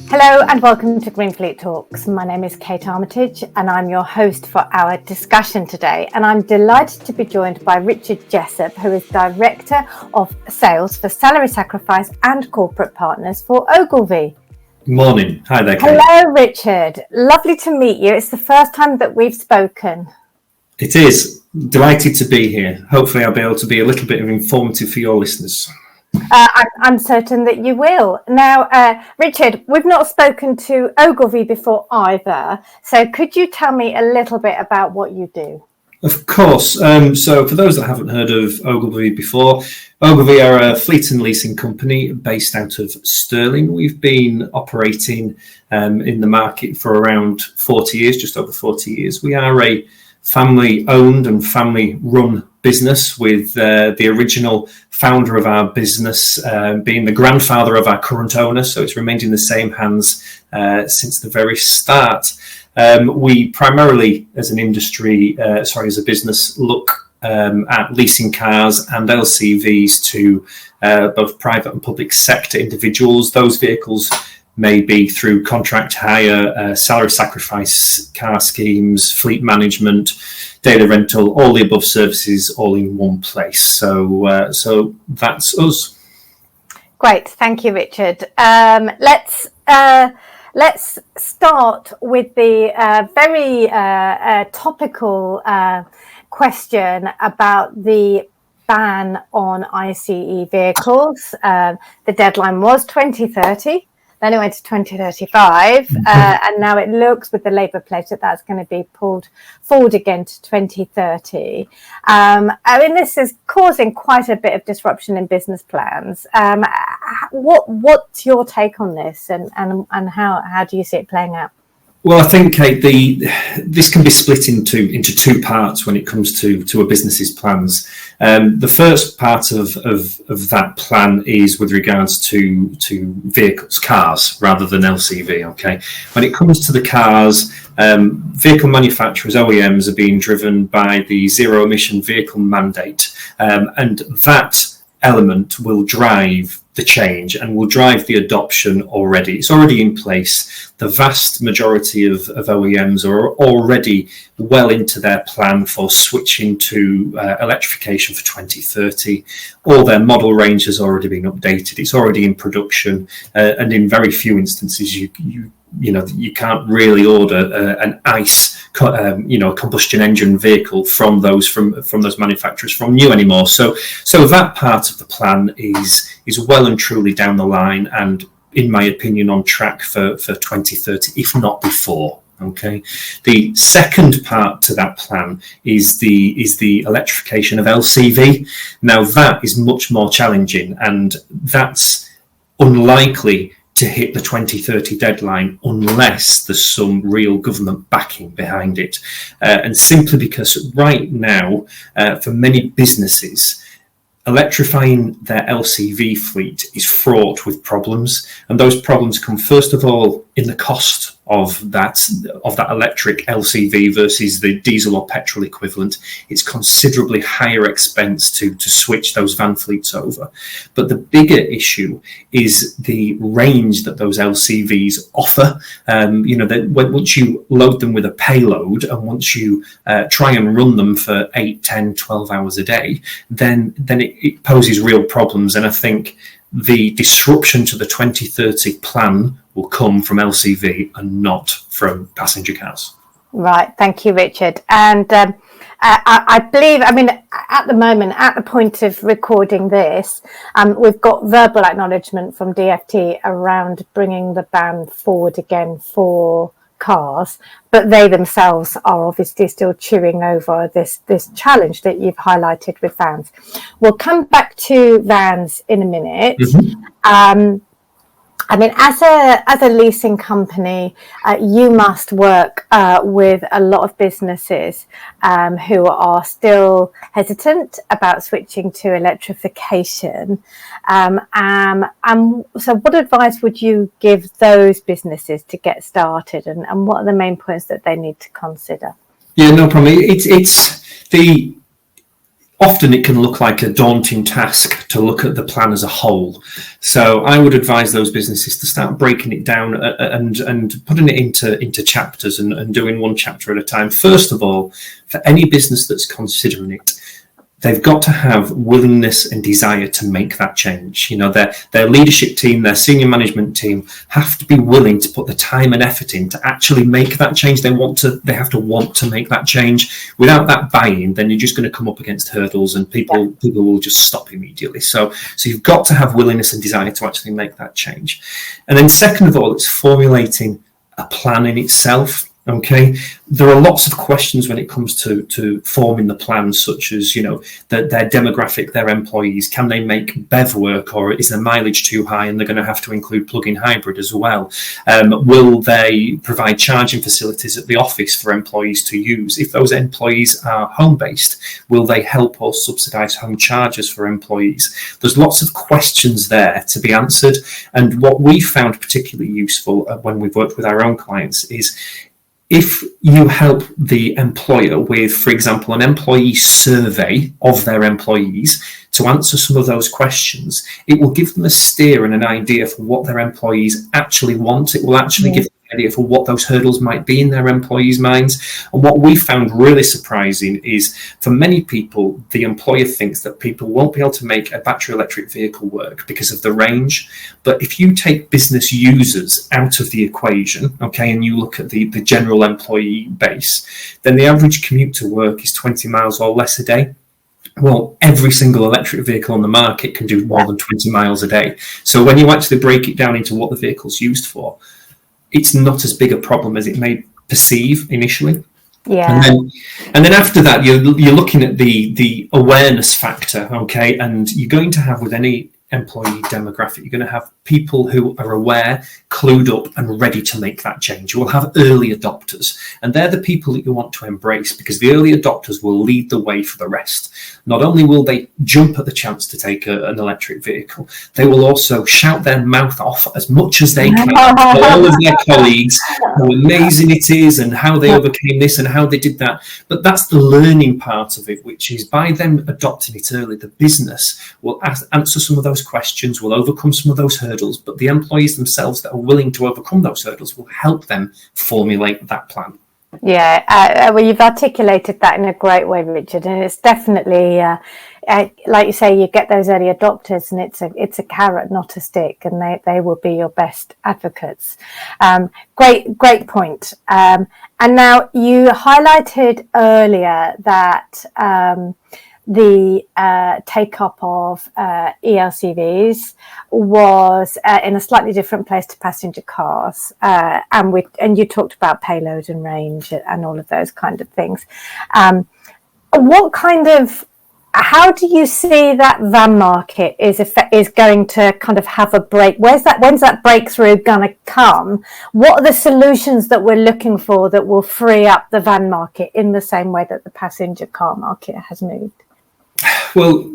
Hello and welcome to GreenFleet Talks. My name is Kate Armitage and I'm your host for our discussion today. And I'm delighted to be joined by Richard Jessup, who is Director of Sales for Salary Sacrifice and Corporate Partners for Ogilvie. Morning. Hi there, Kate. Hello, Richard. Lovely to meet you. It's the first time that we've spoken. It is. Delighted to be here. Hopefully I'll be able to be a little bit informative for your listeners. I'm certain that you will. Now, Richard, we've not spoken to Ogilvie before either. So could you tell me a little bit about what you do? Of course. So for those that haven't heard of Ogilvie before, Ogilvie are a fleet and leasing company based out of Stirling. We've been operating in the market for around 40 years, just over 40 years. We are a family-owned and family-run business with the original founder of our business being the grandfather of our current owner. So it's remained in the same hands since the very start. We primarily, as an industry, as a business, look at leasing cars and LCVs to both private and public sector individuals. Those vehicles may be through contract hire, salary sacrifice car schemes, fleet management, data rental, all the above services all in one place. So that's us. Great, thank you, Richard. Let's start with the very topical question about the ban on ICE vehicles. The deadline was 2030. Then it went to 2035, and now it looks with the Labour pledge that that's going to be pulled forward again to 2030. This is causing quite a bit of disruption in business plans. What's your take on this, and how do you see it playing out? Well, I think, Kate, this can be split into two parts when it comes to a business's plans. The first part of that plan is with regards to vehicles, cars, rather than LCV. Okay, when it comes to the cars, vehicle manufacturers, OEMs, are being driven by the zero emission vehicle mandate, and that element will drive the change and will drive the adoption already. It's already in place. The vast majority of OEMs are already well into their plan for switching to electrification for 2030. All their model range has already been updated. It's already in production, and in very few instances you can't really order an ICE, combustion engine vehicle from those manufacturers from new anymore. So that part of the plan is well and truly down the line, and in my opinion on track for 2030, if not before. Okay. The second part to that plan is the electrification of LCV. Now that is much more challenging, and that's unlikely to hit the 2030 deadline unless there's some real government backing behind it. And simply because right now, for many businesses, electrifying their LCV fleet is fraught with problems. And those problems come, first of all, in the cost of that electric LCV versus the diesel or petrol equivalent. It's considerably higher expense to switch those van fleets over. But the bigger issue is the range that those LCVs offer. Once you load them with a payload, and once you try and run them for 8, 10, 12 hours a day, then it poses real problems. And I think the disruption to the 2030 plan will come from LCV and not from passenger cars. Right, thank you, Richard. And I believe, at the moment, at the point of recording this, we've got verbal acknowledgement from DfT around bringing the ban forward again for cars, but they themselves are obviously still chewing over this challenge that you've highlighted with vans. We'll come back to vans in a minute. Mm-hmm. As a leasing company, you must work with a lot of businesses who are still hesitant about switching to electrification. So what advice would you give those businesses to get started, and what are the main points that they need to consider? Yeah, no problem. It's the often it can look like a daunting task to look at the plan as a whole. So I would advise those businesses to start breaking it down and putting it into chapters and doing one chapter at a time. First of all, for any business that's considering it, they've got to have willingness and desire to make that change. You know, their leadership team, their senior management team have to be willing to put the time and effort in to actually make that change. They have to want to make that change. Without that buy-in, then you're just going to come up against hurdles, and people will just stop immediately. So you've got to have willingness and desire to actually make that change. And then second of all, it's formulating a plan in itself. Okay, there are lots of questions when it comes to forming the plans, such as, you know, their demographic, their employees. Can they make BEV work, or is their mileage too high and they're going to have to include plug-in hybrid as well? Will they provide charging facilities at the office for employees to use? If those employees are home-based, will they help or subsidise home chargers for employees? There's lots of questions there to be answered. And what we found particularly useful when we've worked with our own clients is, if you help the employer with, for example, an employee survey of their employees to answer some of those questions, it will give them a steer and an idea for what their employees actually want. It will actually give them an idea for what those hurdles might be in their employees' minds. And what we found really surprising is, for many people, the employer thinks that people won't be able to make a battery electric vehicle work because of the range. But if you take business users out of the equation, okay, and you look at the general employee base, then the average commute to work is 20 miles or less a day. Well, every single electric vehicle on the market can do more than 20 miles a day. So when you actually break it down into what the vehicle's used for, it's not as big a problem as it may perceive initially. Yeah. And then after that, you're looking at the awareness factor, okay? And you're going to have, with any employee demographic, you're going to have people who are aware, clued up, and ready to make that change. You will have early adopters, and they're the people that you want to embrace, because the early adopters will lead the way for the rest. Not only will they jump at the chance to take an electric vehicle, they will also shout their mouth off as much as they can to all of their colleagues how amazing it is and how they overcame this and how they did that. But that's the learning part of it, which is, by them adopting it early, the business will answer some of those questions, will overcome some of those hurdles, but the employees themselves that are willing to overcome those hurdles will help them formulate that plan. Yeah, well, you've articulated that in a great way, Richard, and it's definitely, like you say, you get those early adopters, and it's a carrot, not a stick, and they will be your best advocates. Great point. And now, you highlighted earlier that the take-up of ELCVs was in a slightly different place to passenger cars, and you talked about payload and range and all of those kind of things. How do you see that van market is going to kind of have a break? When's that breakthrough going to come? What are the solutions that we're looking for that will free up the van market in the same way that the passenger car market has moved? Well,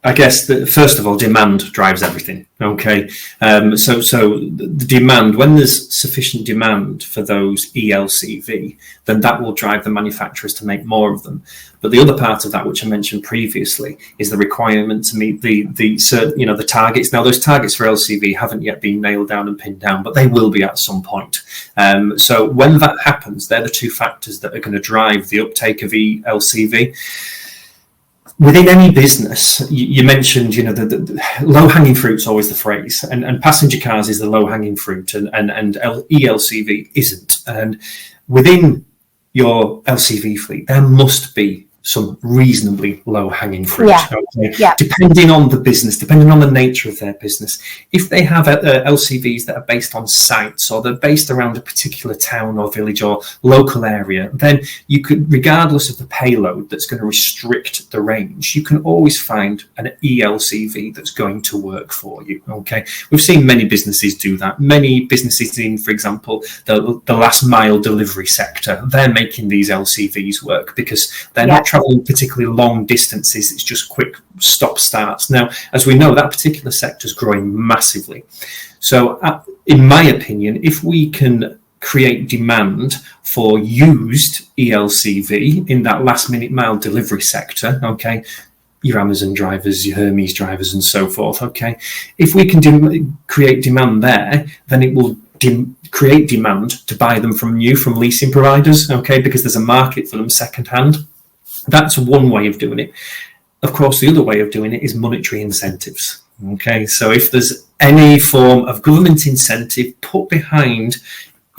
I guess first of all, demand drives everything. Okay, so the demand, when there's sufficient demand for those ELCV, then that will drive the manufacturers to make more of them. But the other part of that, which I mentioned previously, is the requirement to meet the targets. Now, those targets for LCV haven't yet been nailed down and pinned down, but they will be at some point. So when that happens, they're the two factors that are going to drive the uptake of ELCV. Within any business, you mentioned, the low-hanging fruit's always the phrase, and passenger cars is the low-hanging fruit, and ELCV isn't. And within your LCV fleet, there must be some reasonably low-hanging fruit. Yeah. Okay? Yeah. Depending on the business, depending on the nature of their business. If they have LCVs that are based on sites, or they're based around a particular town or village or local area, then you could, regardless of the payload that's going to restrict the range, you can always find an ELCV that's going to work for you. Okay, we've seen many businesses do that. Many businesses in, for example, the last mile delivery sector, they're making these LCVs work because they're not traveling particularly long distances. It's just quick stop starts. Now, as we know, that particular sector is growing massively. So in my opinion, if we can create demand for used ELCV in that last minute mile delivery sector, okay, your Amazon drivers, your Hermes drivers and so forth, okay, if we can create demand there, then it will create demand to buy them from leasing providers, okay, because there's a market for them secondhand. That's one way of doing it. Of course, the other way of doing it is monetary incentives. Okay, so if there's any form of government incentive put behind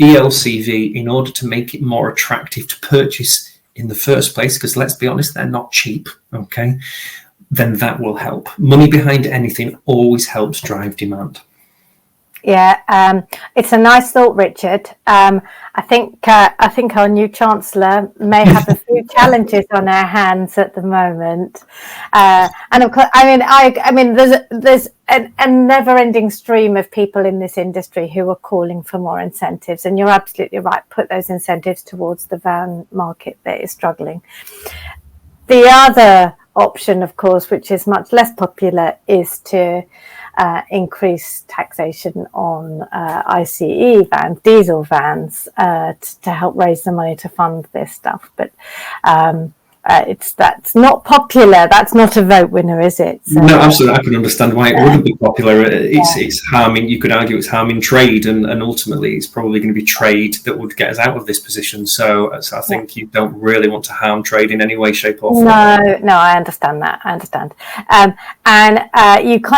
ELCV in order to make it more attractive to purchase in the first place, because let's be honest, they're not cheap, okay, then that will help. Money behind anything always helps drive demand. Yeah, it's a nice thought, Richard. I think our new Chancellor may have a few challenges on her hands at the moment, and of course, I mean, there's a never-ending stream of people in this industry who are calling for more incentives, and you're absolutely right. Put those incentives towards the van market that is struggling. The other option, of course, which is much less popular, is to increase taxation on ICE vans, diesel vans, to help raise the money to fund this stuff. But that's not popular. That's not a vote winner, is it? So, no, absolutely. I can understand why it wouldn't be popular. It's harming. You could argue it's harming trade, and ultimately, it's probably going to be trade that would get us out of this position. So I think you don't really want to harm trade in any way, shape, or form. No, I understand that. I understand.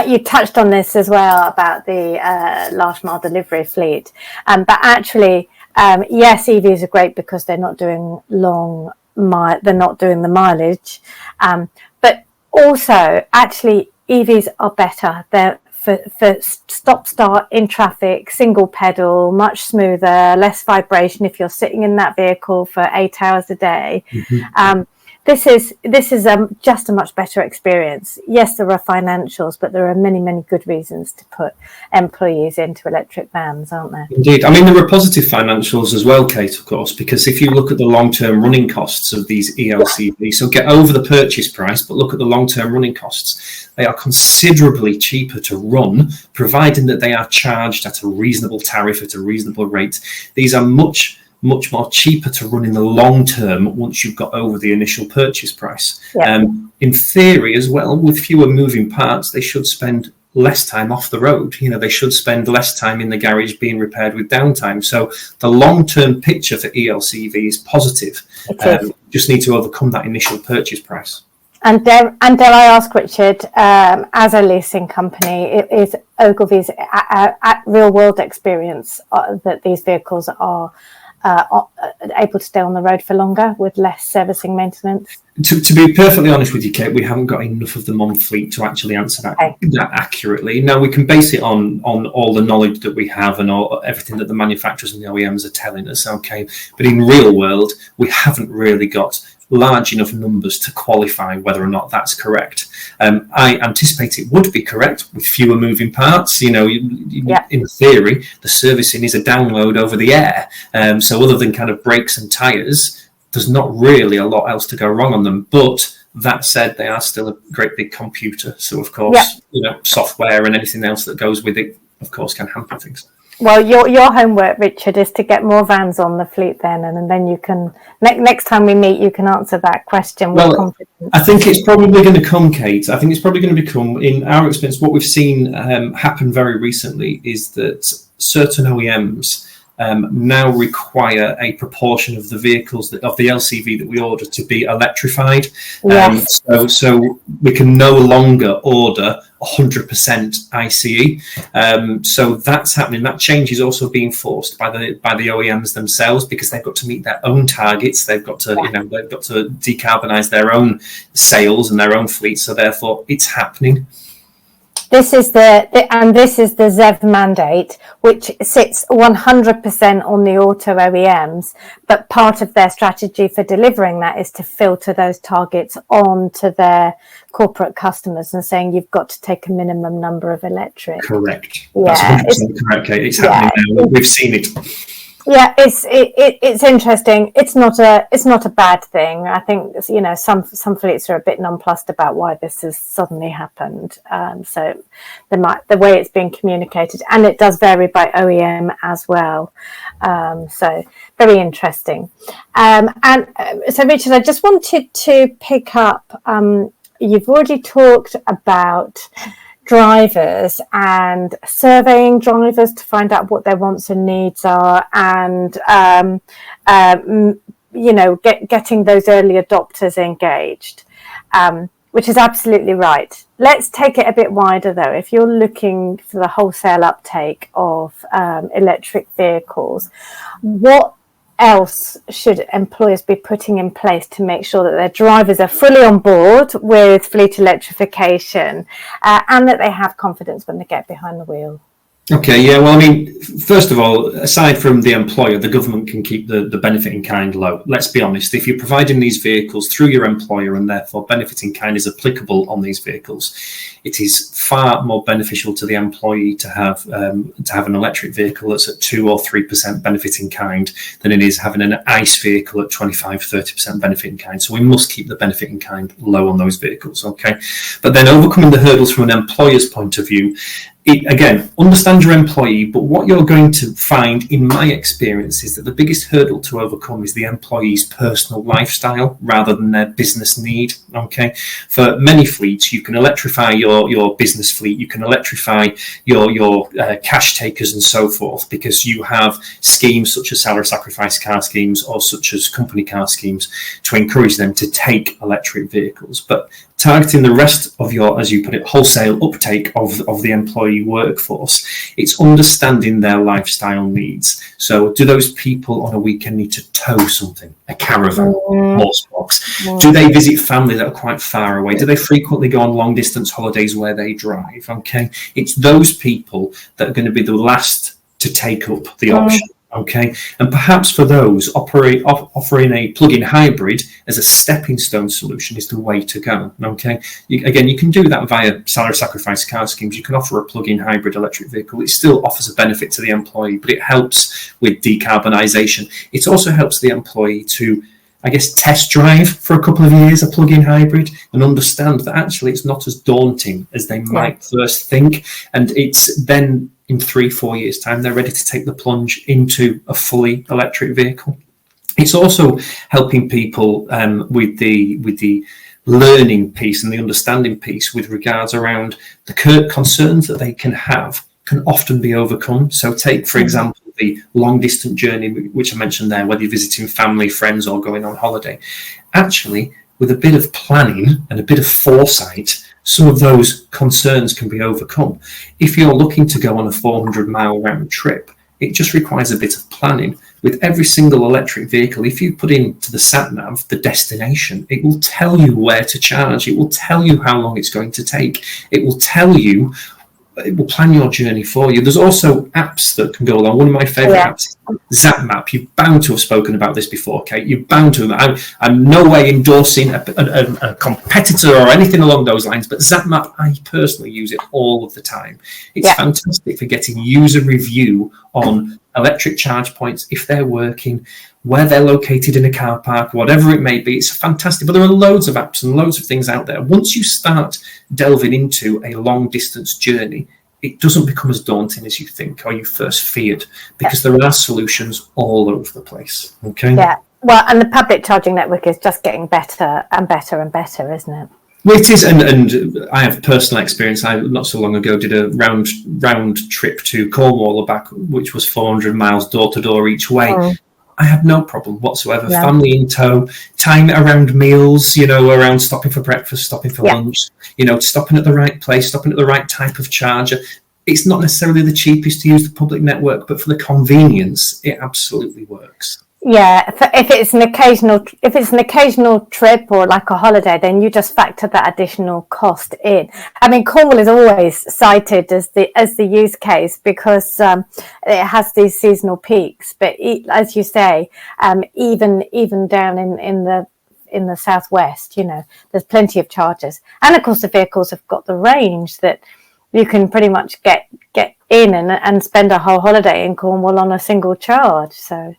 You touched on this as well about the last mile delivery fleet, but actually, yes, EVs are great because they're not doing they're not doing the mileage, but also actually EVs are better. They're for stop start in traffic, single pedal, much smoother, less vibration if you're sitting in that vehicle for 8 hours a day. Mm-hmm. This is just a much better experience. Yes, there are financials, but there are many good reasons to put employees into electric vans, aren't there? Indeed. I mean, there are positive financials as well, Kate, of course, because if you look at the long-term running costs of these ELCVs, so get over the purchase price, but look at the long-term running costs. They are considerably cheaper to run, providing that they are charged at a reasonable tariff, at a reasonable rate. These are much more cheaper to run in the long term once you've got over the initial purchase price. Yeah. In theory as well, with fewer moving parts, they should spend less time off the road. You know, they should spend less time in the garage being repaired with downtime. So the long-term picture for ELCV is positive. Just need to overcome that initial purchase price. And dare I ask, Richard, as a leasing company, is Ogilvie's real-world experience that these vehicles are able to stay on the road for longer with less servicing maintenance? To be perfectly honest with you, Kate, we haven't got enough of them on fleet to actually answer that accurately. Now, we can base it on all the knowledge that we have and everything that the manufacturers and the OEMs are telling us, okay? But in real world, we haven't really got large enough numbers to qualify whether or not that's correct. I anticipate it would be correct with fewer moving parts. You know, in theory, the servicing is a download over the air. So other than kind of brakes and tyres, there's not really a lot else to go wrong on them. But that said, they are still a great big computer. So of course, you know, software and anything else that goes with it, of course, can hamper things. Well, your homework, Richard, is to get more vans on the fleet then, and then you can, next time we meet, you can answer that question with confidence. I think it's probably going to come, Kate. I think it's probably going to become, in our experience, what we've seen happen very recently is that certain OEMs now require a proportion of the vehicles of the LCV that we order to be electrified. Yes. So we can no longer order 100% ICE. So that's happening. That change is also being forced by the OEMs themselves because they've got to meet their own targets. They've got to they've got to decarbonize their own sales and their own fleet. So therefore, it's happening. This is the ZEV mandate, which sits 100% on the auto OEMs, but part of their strategy for delivering that is to filter those targets on to their corporate customers and saying you've got to take a minimum number of electric. Correct. Yeah, that's 100% correct, Kate. It's happening now. We've seen it. Yeah, it's interesting. It's not a bad thing. I think, you know, some fleets are a bit nonplussed about why this has suddenly happened. So the way it's being communicated, and it does vary by OEM as well. So very interesting. So Richard, I just wanted to pick up. You've already talked about drivers and surveying drivers to find out what their wants and needs are, and you know, getting those early adopters engaged, which is absolutely right. Let's take it a bit wider though. If you're looking for the wholesale uptake of electric vehicles, what else should employers be putting in place to make sure that their drivers are fully on board with fleet electrification, and that they have confidence when they get behind the wheel? Okay, yeah, well, I mean, first of all, aside from the employer, the government can keep the benefit in kind low. Let's be honest, if you're providing these vehicles through your employer and therefore benefit in kind is applicable on these vehicles, it is far more beneficial to the employee to have an electric vehicle that's at 2 or 3% benefit in kind than it is having an ICE vehicle at 25-30% benefit in kind. So we must keep the benefit in kind low on those vehicles, okay? But then overcoming the hurdles from an employer's point of view, again, understand your employee, but what you're going to find, in my experience, is that the biggest hurdle to overcome is the employee's personal lifestyle rather than their business need. Okay, for many fleets, you can electrify your business fleet, you can electrify your cash takers and so forth, because you have schemes such as salary sacrifice car schemes or such as company car schemes to encourage them to take electric vehicles. But targeting the rest of your, as you put it, wholesale uptake of the employee workforce, it's understanding their lifestyle needs. So do those people on a weekend need to tow something, a caravan, horse box? Do they visit family that are quite far away? Do they frequently go on long distance holidays where they drive? Okay, it's those people that are going to be the last to take up the option. Okay, and perhaps for those, offering a plug-in hybrid as a stepping stone solution is the way to go. Okay, you can do that via salary sacrifice car schemes. You can offer a plug-in hybrid electric vehicle. It still offers a benefit to the employee, but it helps with decarbonisation. It also helps the employee to, I guess, test drive for a couple of years a plug-in hybrid and understand that actually it's not as daunting as they might first think, and it's then in 3-4 years' time, they're ready to take the plunge into a fully electric vehicle. It's also helping people with the learning piece and the understanding piece with regards around the concerns that they can have can often be overcome. So take, for example, the long distance journey, which I mentioned there, whether you're visiting family, friends, or going on holiday. Actually, with a bit of planning and a bit of foresight, some of those concerns can be overcome. If you're looking to go on a 400-mile round trip, it just requires a bit of planning. With every single electric vehicle, if you put into the sat-nav the destination, it will tell you where to charge. It will tell you how long it's going to take. It will plan your journey for you. There's also apps that can go along. One of my favourite apps is ZapMap. You're bound to have spoken about this before, Kate. You're bound to. I'm no way endorsing a competitor or anything along those lines, but ZapMap, I personally use it all of the time. It's fantastic for getting user review on electric charge points, if they're working, where they're located in a car park, whatever it may be. It's fantastic. But there are loads of apps and loads of things out there. Once you start delving into a long distance journey, it doesn't become as daunting as you think or you first feared, because there are solutions all over the place. Okay. Yeah. Well, and the public charging network is just getting better and better and better, isn't it? Well, it is, and I have personal experience. I not so long ago did a round trip to Cornwall or back, which was 400 miles door to door each way. I had no problem whatsoever. Family in tow, time it around meals, around stopping for breakfast, stopping for lunch, stopping at the right place, stopping at the right type of charger. It's not necessarily the cheapest to use the public network, but for the convenience, it absolutely works. Yeah, if it's an occasional trip or like a holiday, then you just factor that additional cost in. I mean, Cornwall is always cited as the use case because it has these seasonal peaks. But as you say, even down in the southwest, there's plenty of chargers, and of course the vehicles have got the range that you can pretty much get in and spend a whole holiday in Cornwall on a single charge. So,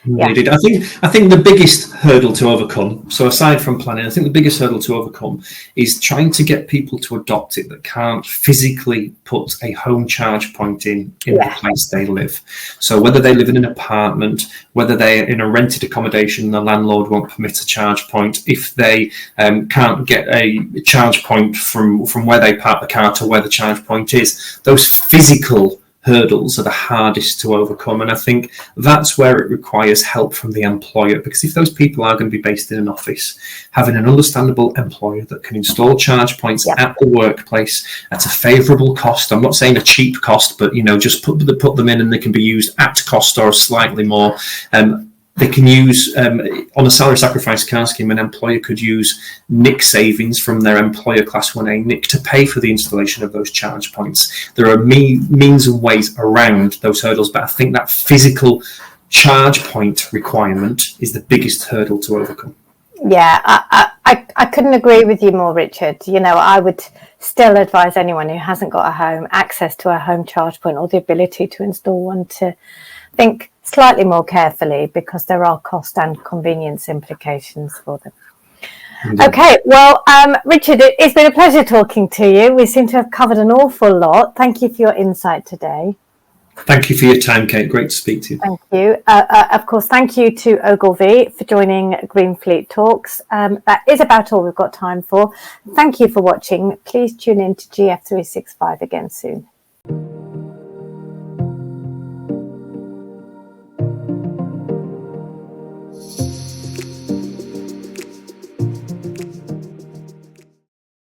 yeah. Indeed. I think the biggest hurdle to overcome, so aside from planning, I think the biggest hurdle to overcome is trying to get people to adopt it that can't physically put a home charge point in the place they live. So whether they live in an apartment, whether they're in a rented accommodation, the landlord won't permit a charge point. If they can't get a charge point from where they park the car to where the charge point is, those physical hurdles are the hardest to overcome, and I think that's where it requires help from the employer, because if those people are going to be based in an office, having an understandable employer that can install charge points at the workplace at a favourable cost, I'm not saying a cheap cost, but just put them in and they can be used at cost or slightly more. They can use, on a salary sacrifice car scheme, an employer could use NIC savings from their employer Class 1A NIC to pay for the installation of those charge points. There are means and ways around those hurdles, but I think that physical charge point requirement is the biggest hurdle to overcome. Yeah, I couldn't agree with you more, Richard. I would still advise anyone who hasn't got a home access to a home charge point or the ability to install one to think slightly more carefully, because there are cost and convenience implications for them. Indeed. Okay, well, Richard, it's been a pleasure talking to you. We seem to have covered an awful lot. Thank you for your insight today. Thank you for your time, Kate. Great to speak to you. Thank you. Of course, thank you to Ogilvie for joining GreenFleet Talks. That is about all we've got time for. Thank you for watching. Please tune in to GF365 again soon.